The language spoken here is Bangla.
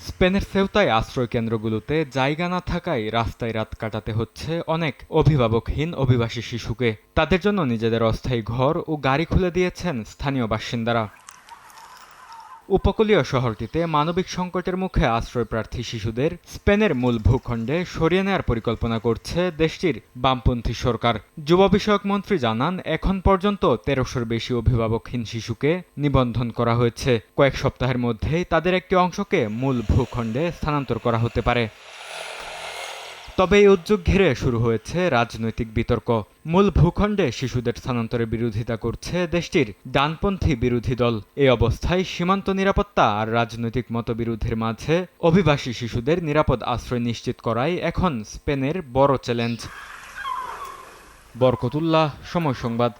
স্পেনের সেউতায় আশ্রয়কেন্দ্রগুলোতে জায়গা না থাকায় রাস্তায় রাত কাটাতে হচ্ছে অনেক অভিভাবকহীন অভিবাসী শিশুকে। তাদের জন্য নিজেদের অস্থায়ী ঘর ও গাড়ি খুলে দিয়েছেন স্থানীয় বাসিন্দারা। উপকূলীয় শহরটিতে মানবিক সংকটের মুখে আশ্রয়প্রার্থী শিশুদের স্পেনের মূল ভূখণ্ডে সরিয়ে নেওয়ার পরিকল্পনা করছে দেশটির বামপন্থী সরকার। যুব বিষয়ক মন্ত্রী জানান, এখন পর্যন্ত ১৩০০-র বেশি অভিভাবকহীন শিশুকে নিবন্ধন করা হয়েছে। কয়েক সপ্তাহের মধ্যেই তাদের একটি অংশকে মূল ভূখণ্ডে স্থানান্তর করা হতে পারে। তবে এই উদ্যোগ ঘিরে শুরু হয়েছে রাজনৈতিক বিতর্ক। মূল ভূখণ্ডে শিশুদের স্থানান্তরের বিরোধিতা করছে দেশটির ডানপন্থী বিরোধী দল। এই অবস্থায় সীমান্ত নিরাপত্তা আর রাজনৈতিক মতবিরোধের মাঝে অভিবাসী শিশুদের নিরাপদ আশ্রয় নিশ্চিত করাই এখন স্পেনের বড় চ্যালেঞ্জ। বরকতুল্লাহ, সময় সংবাদ।